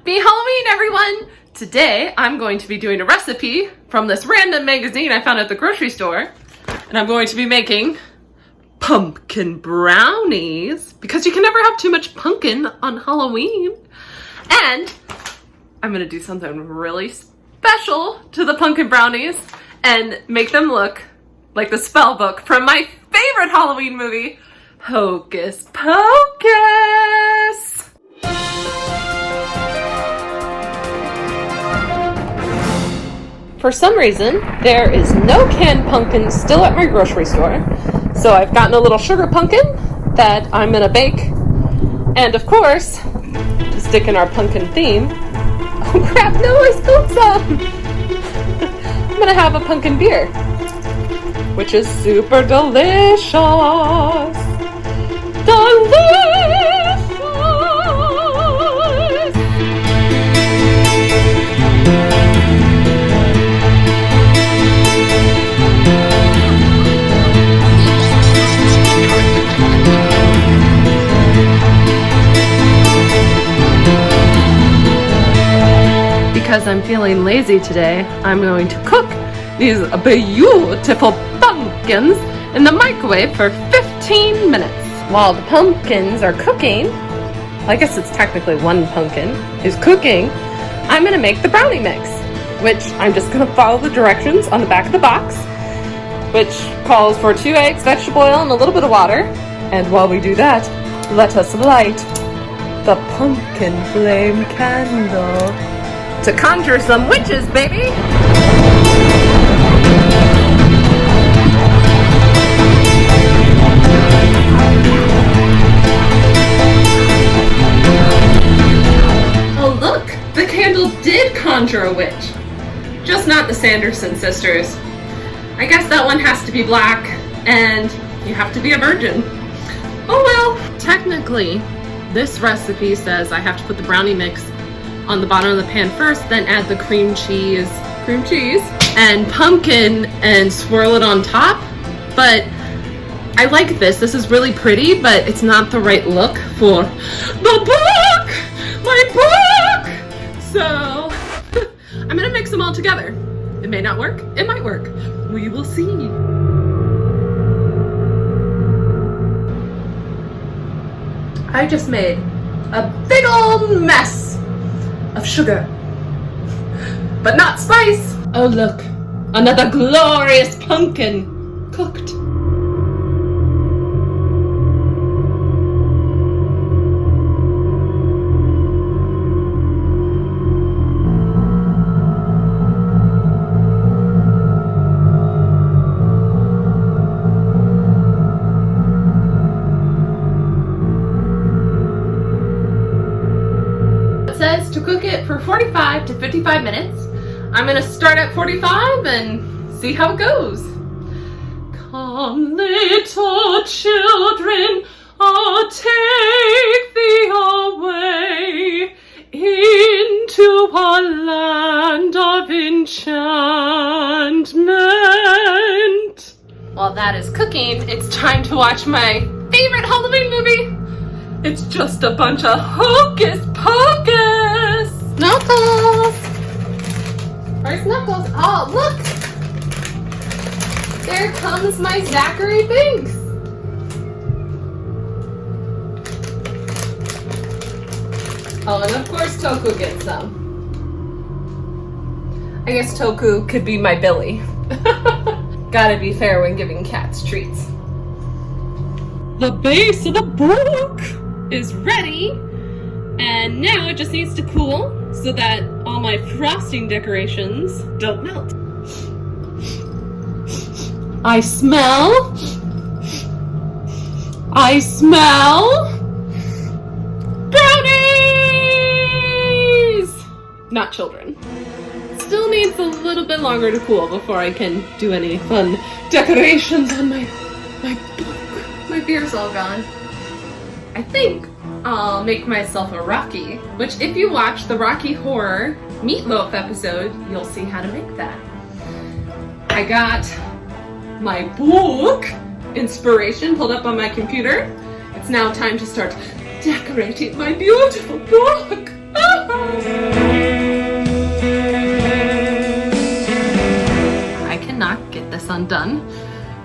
Happy Halloween, everyone! Today, I'm going to be doing a recipe from this random magazine I found at the grocery store. And I'm going to be making pumpkin brownies because you can never have too much pumpkin on Halloween. And I'm going to do something really special to the pumpkin brownies and make them look like the spell book from my favorite Halloween movie, Hocus Pocus! For some reason, there is no canned pumpkin still at my grocery store, so I've gotten a little sugar pumpkin that I'm gonna bake. And of course, to stick in our pumpkin theme, oh crap, no, I spilled some! I'm gonna have a pumpkin beer, which is super delicious! Delicious! Because I'm feeling lazy today, I'm going to cook these beautiful pumpkins in the microwave for 15 minutes. While the pumpkins are cooking, I guess it's technically one pumpkin, is cooking, I'm going to make the brownie mix, which I'm just going to follow the directions on the back of the box, which calls for 2 eggs, vegetable oil, and a little bit of water. And while we do that, let us light the pumpkin flame candle to conjure some witches, baby! Oh look! The candle did conjure a witch! Just not the Sanderson sisters. I guess that one has to be black, and you have to be a virgin. Oh well! Technically, this recipe says I have to put the brownie mix on the bottom of the pan first, then add the cream cheese, and pumpkin and swirl it on top. But I like this. This is really pretty, but it's not the right look for the book! My book! So, I'm gonna mix them all together. It may not work, it might work. We will see. I just made a big old mess of sugar, but not spice. Oh look, another glorious pumpkin cooked. Says to cook it for 45 to 55 minutes. I'm gonna start at 45 and see how it goes. Come, little children, I'll take thee away into a land of enchantment. While that is cooking, it's time to watch my favorite Halloween movie. It's just a bunch of Hocus Pocus! Knuckles! Where's Knuckles? Oh, look! There comes my Zachary Binks! Oh, and of course Toku gets some. I guess Toku could be my Billy. Gotta be fair when giving cats treats. The base of the book is ready, and now it just needs to cool so that all my frosting decorations don't melt. I smell brownies! Not children. Still needs a little bit longer to cool before I can do any fun decorations on my book. My beer's all gone. I think I'll make myself a Rocky, which if you watch the Rocky Horror Meatloaf episode, you'll see how to make that. I got my book inspiration pulled up on my computer. It's now time to start decorating my beautiful book. I cannot get this undone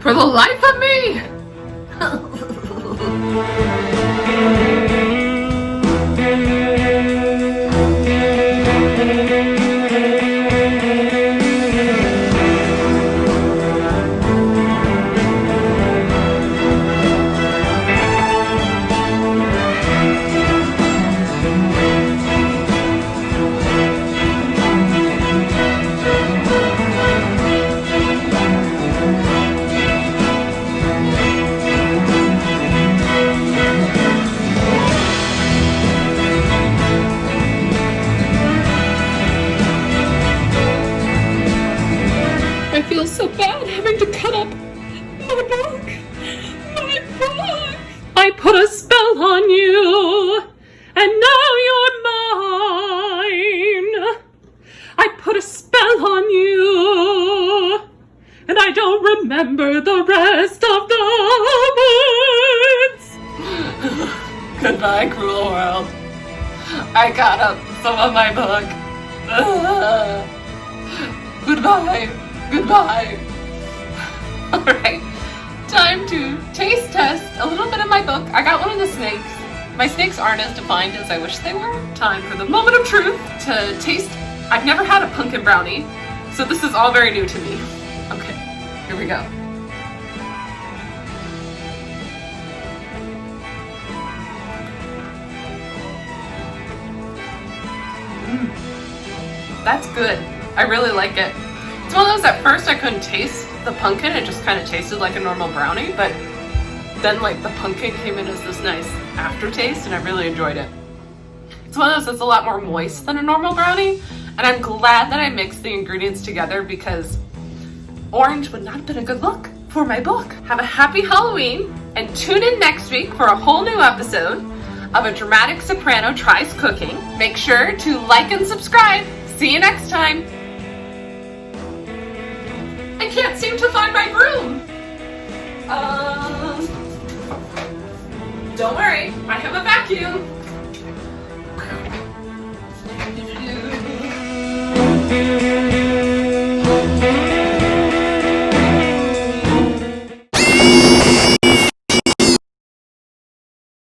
for the life of me! I feel so bad having to cut up my book. My book! I put a spell on you, and now you're mine. I put a spell on you, and I don't remember the rest of the words. Goodbye, cruel world. I got up some of my book. Goodbye. Goodbye. Alright, time to taste test a little bit of my book. I got one of the snakes. My snakes aren't as defined as I wish they were. Time for the moment of truth to taste. I've never had a pumpkin brownie, so this is all very new to me. Okay, here we go. That's good. I really like it. It's one of those, at first I couldn't taste the pumpkin, it just kind of tasted like a normal brownie, but then like the pumpkin came in as this nice aftertaste and I really enjoyed it. It's one of those that's a lot more moist than a normal brownie, and I'm glad that I mixed the ingredients together because orange would not have been a good look for my book. Have a happy Halloween and tune in next week for a whole new episode of A Dramatic Soprano Tries Cooking. Make sure to like and subscribe. See you next time. I can't seem to find my broom. Don't worry, I have a vacuum.